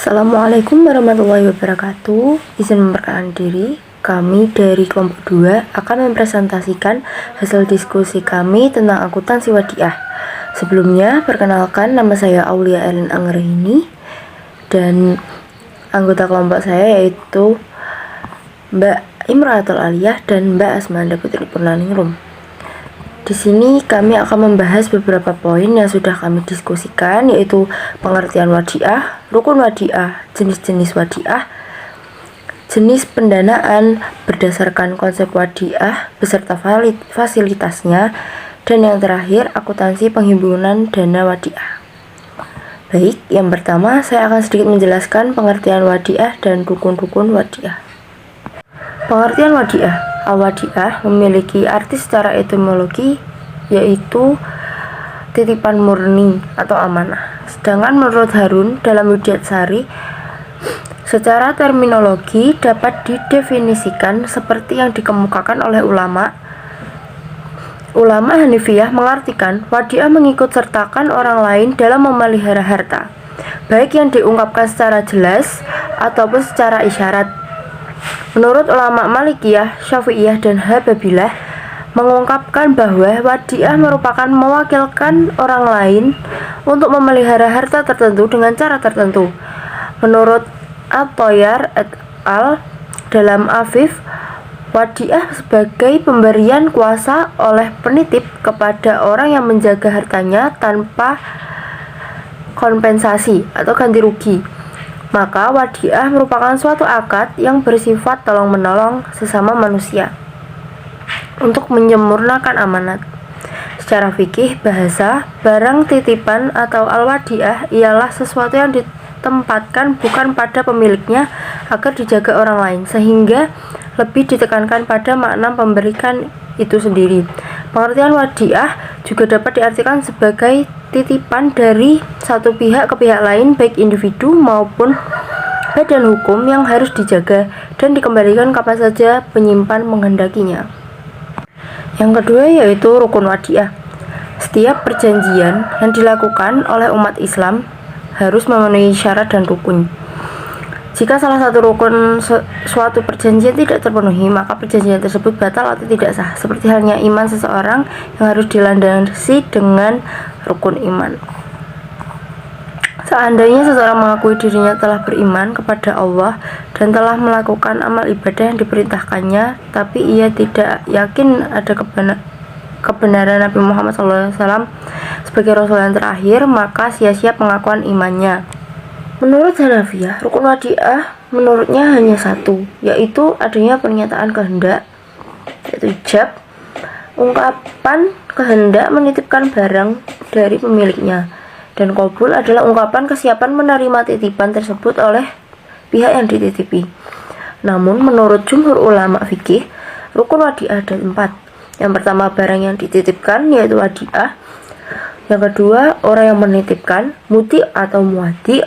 Assalamualaikum warahmatullahi wabarakatuh. Izin memperkenalkan diri, kami dari kelompok 2 akan mempresentasikan hasil diskusi kami tentang akuntansi wadiah. Sebelumnya, perkenalkan nama saya Aulia Erin Anggraini dan anggota kelompok saya yaitu Mbak Imratul Aliyah dan Mbak Asmanda Putri Purnaningrum. Di sini kami akan membahas beberapa poin yang sudah kami diskusikan, yaitu pengertian wadiah, rukun wadiah, jenis-jenis wadiah, jenis pendanaan berdasarkan konsep wadiah beserta fasilitasnya, dan yang terakhir akuntansi penghimpunan dana wadiah. Baik, yang pertama saya akan sedikit menjelaskan pengertian wadiah dan rukun-rukun wadiah. Pengertian wadiah. Al-wadiah memiliki arti secara etimologi yaitu titipan murni atau amanah. Sedangkan menurut Harun dalam Widyasari, secara terminologi dapat didefinisikan seperti yang dikemukakan oleh ulama Hanifiyah mengartikan wadiah mengikut sertakan orang lain dalam memelihara harta, baik yang diungkapkan secara jelas ataupun secara isyarat. Menurut ulama Malikiyah, Syafi'iyah, dan Hanabilah mengungkapkan bahwa wadiah merupakan mewakilkan orang lain untuk memelihara harta tertentu dengan cara tertentu. Menurut At-Thayyar et al. Dalam Afif, wadiah sebagai pemberian kuasa oleh penitip kepada orang yang menjaga hartanya tanpa kompensasi atau ganti rugi. Maka wadiah merupakan suatu akad yang bersifat tolong-menolong sesama manusia untuk menyempurnakan amanat. Secara fikih bahasa, barang titipan atau al-wadiah ialah sesuatu yang ditempatkan bukan pada pemiliknya agar dijaga orang lain, sehingga lebih ditekankan pada makna pemberikan itu sendiri. Pengertian wadiah juga dapat diartikan sebagai titipan dari satu pihak ke pihak lain, baik individu maupun badan hukum yang harus dijaga dan dikembalikan kapan saja penyimpan menghendakinya. Yang kedua yaitu rukun wadiah. Setiap perjanjian yang dilakukan oleh umat Islam harus memenuhi syarat dan rukun. Jika salah satu rukun suatu perjanjian tidak terpenuhi, maka perjanjian tersebut batal atau tidak sah, seperti halnya iman seseorang yang harus dilandasi dengan rukun iman. Seandainya seseorang mengakui dirinya telah beriman kepada Allah dan telah melakukan amal ibadah yang diperintahkannya, tapi ia tidak yakin ada kebenaran Nabi Muhammad SAW sebagai Rasul yang terakhir, maka sia-sia pengakuan imannya. Menurut Hanafiyah, rukun wadiah menurutnya hanya satu, yaitu adanya pernyataan kehendak, yaitu ijab, ungkapan kehendak menitipkan barang dari pemiliknya, dan qabul adalah ungkapan kesiapan menerima titipan tersebut oleh pihak yang dititipi. Namun menurut jumhur ulama fikih, rukun wadiah ada 4. Yang pertama, barang yang dititipkan, yaitu wadiah. Yang kedua, orang yang menitipkan, mudi atau muadi.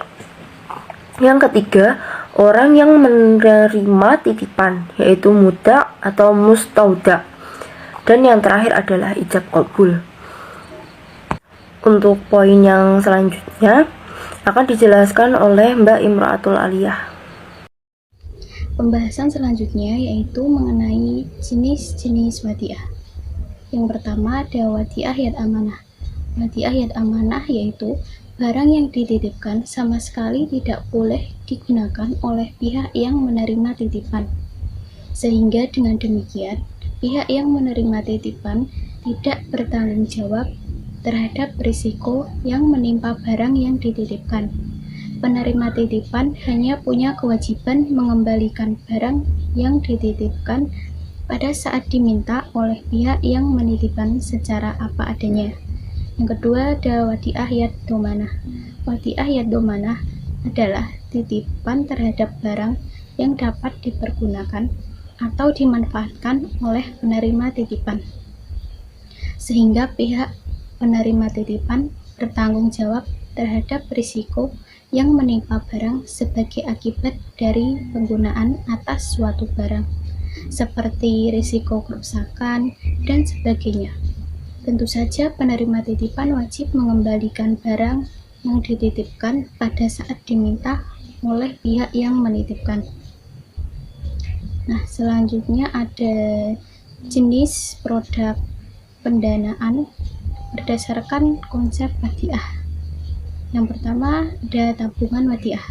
Yang ketiga, orang yang menerima titipan, yaitu muda atau mustauda. Dan yang terakhir adalah ijab qabul. Untuk poin yang selanjutnya akan dijelaskan oleh Mbak Imratul Aliyah. Pembahasan selanjutnya yaitu mengenai jenis-jenis wadiah. Yang pertama ada wadiah yad amanah. Wadiah yad amanah yaitu barang yang dititipkan sama sekali tidak boleh digunakan oleh pihak yang menerima titipan, sehingga dengan demikian pihak yang menerima titipan tidak bertanggung jawab terhadap risiko yang menimpa barang yang dititipkan. Penerima titipan hanya punya kewajiban mengembalikan barang yang dititipkan pada saat diminta oleh pihak yang menitipkan secara apa adanya. Yang kedua ada wadiah yad domanah. Wadiah yad domanah adalah titipan terhadap barang yang dapat dipergunakan atau dimanfaatkan oleh penerima titipan, sehingga pihak penerima titipan bertanggung jawab terhadap risiko yang menimpa barang sebagai akibat dari penggunaan atas suatu barang, seperti risiko kerusakan dan sebagainya. Tentu saja penerima titipan wajib mengembalikan barang yang dititipkan pada saat diminta oleh pihak yang menitipkan. Nah, selanjutnya ada jenis produk pendanaan berdasarkan konsep wadiah. Yang pertama ada tabungan wadiah.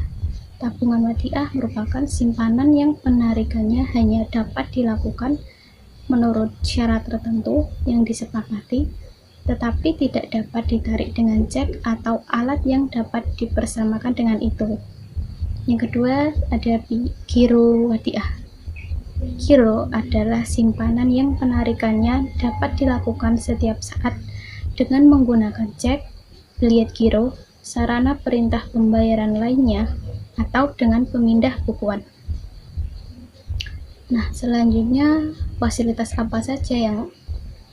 Tabungan wadiah merupakan simpanan yang penarikannya hanya dapat dilakukan menurut syarat tertentu yang disepakati, tetapi tidak dapat ditarik dengan cek atau alat yang dapat dipersamakan dengan itu. Yang kedua ada giro wadiah. Giro adalah simpanan yang penarikannya dapat dilakukan setiap saat dengan menggunakan cek, biliet giro, sarana perintah pembayaran lainnya, atau dengan pemindah bukuan. Nah, selanjutnya fasilitas apa saja yang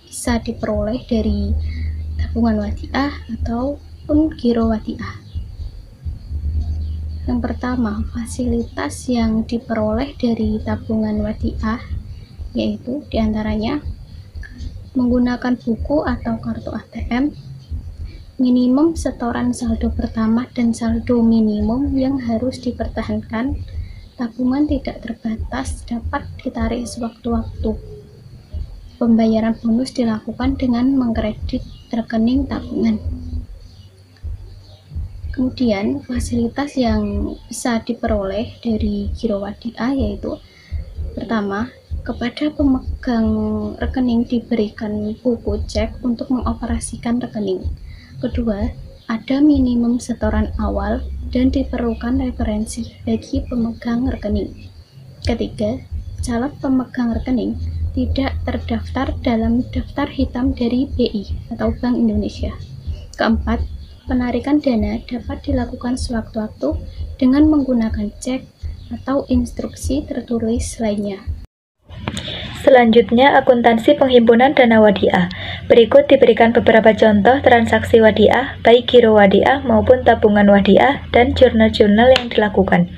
bisa diperoleh dari tabungan wadiah ataupun giro wadiah? Yang pertama, fasilitas yang diperoleh dari tabungan wadiah yaitu diantaranya menggunakan buku atau kartu ATM, minimum setoran saldo pertama dan saldo minimum yang harus dipertahankan, tabungan tidak terbatas dapat ditarik sewaktu-waktu. Pembayaran bonus dilakukan dengan mengkredit rekening tabungan. Kemudian fasilitas yang bisa diperoleh dari giro wadiah yaitu pertama, kepada pemegang rekening diberikan buku cek untuk mengoperasikan rekening. Kedua, ada minimum setoran awal dan diperlukan referensi bagi pemegang rekening. Ketiga, calon pemegang rekening tidak terdaftar dalam daftar hitam dari BI atau Bank Indonesia. Keempat, penarikan dana dapat dilakukan sewaktu-waktu dengan menggunakan cek atau instruksi tertulis lainnya. Selanjutnya, akuntansi penghimpunan dana wadiah. Berikut diberikan beberapa contoh transaksi wadiah, baik giro wadiah maupun tabungan wadiah, dan jurnal-jurnal yang dilakukan.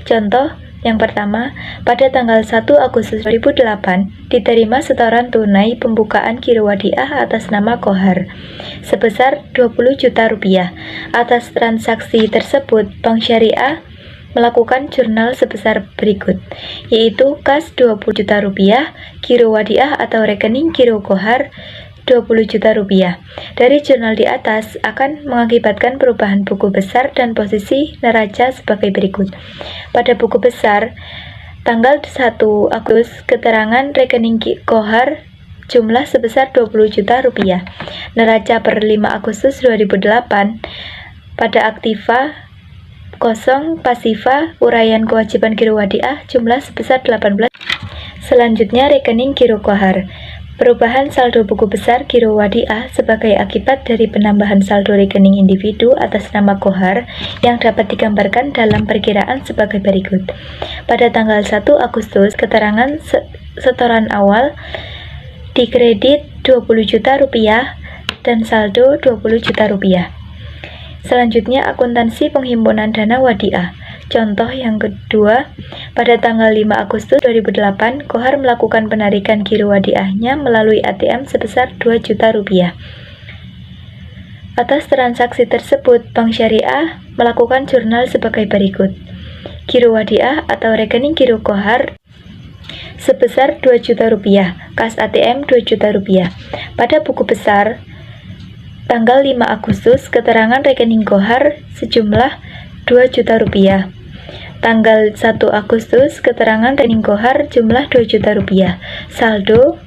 Contoh, yang pertama, pada tanggal 1 Agustus 2008, diterima setoran tunai pembukaan giro wadiah atas nama Kohar, sebesar 20 juta rupiah. Atas transaksi tersebut, Bank Syariah melakukan jurnal sebesar berikut, yaitu kas 20 juta rupiah, giro wadiah atau rekening giro Kohar 20 juta rupiah. Dari jurnal di atas akan mengakibatkan perubahan buku besar dan posisi neraca sebagai berikut. Pada buku besar, tanggal 1 Agustus, keterangan rekening Kohar jumlah sebesar 20 juta rupiah. Neraca per 5 Agustus 2008, pada aktiva kosong pasifa uraian kewajiban giro wadiah jumlah sebesar 18. Selanjutnya, rekening giro Kohar. Perubahan saldo buku besar giro wadiah sebagai akibat dari penambahan saldo rekening individu atas nama Kohar yang dapat digambarkan dalam perkiraan sebagai berikut. Pada tanggal 1 Agustus, keterangan setoran awal dikredit 20 juta rupiah dan saldo 20 juta rupiah. Selanjutnya, akuntansi penghimpunan dana wadiah. Contoh yang kedua, pada tanggal 5 Agustus 2008, Kohar melakukan penarikan giro wadiahnya melalui ATM sebesar 2 juta rupiah. Atas transaksi tersebut, Bank Syariah melakukan jurnal sebagai berikut. Giro wadiah atau rekening giro Kohar sebesar 2 juta rupiah, kas ATM 2 juta rupiah. Pada buku besar, tanggal 5 Agustus, keterangan rekening Kohar sejumlah 2 juta rupiah. Tanggal 1 Agustus, keterangan rekening Kohar jumlah 2 juta rupiah. Saldo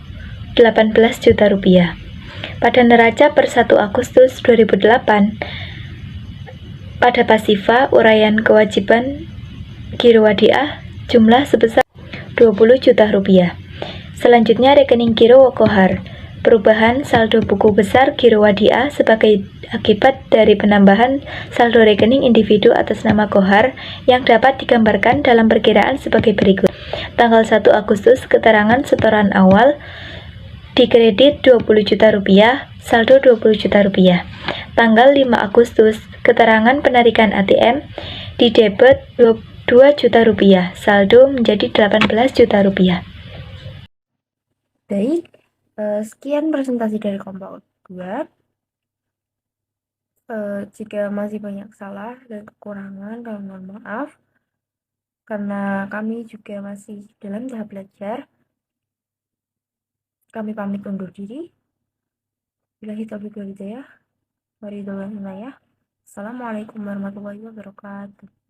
18 juta rupiah. Pada neraca per 1 Agustus 2008, pada pasifa uraian kewajiban giro wadiah jumlah sebesar 20 juta rupiah. Selanjutnya, rekening giro Kohar. Perubahan saldo buku besar giro wadiah sebagai akibat dari penambahan saldo rekening individu atas nama Kohar yang dapat digambarkan dalam perkiraan sebagai berikut. Tanggal 1 Agustus, keterangan setoran awal dikredit 20 juta rupiah, saldo 20 juta rupiah. Tanggal 5 Agustus, keterangan penarikan ATM didebet 2 juta rupiah, saldo menjadi 18 juta rupiah. Baik, sekian presentasi dari kelompok 2. Jika masih banyak salah dan kekurangan, mohon maaf. karena kami juga masih dalam tahap belajar, kami pamit undur diri. Billahi taufiq wal hidayah. Waridul hidayah. Assalamualaikum warahmatullahi wabarakatuh.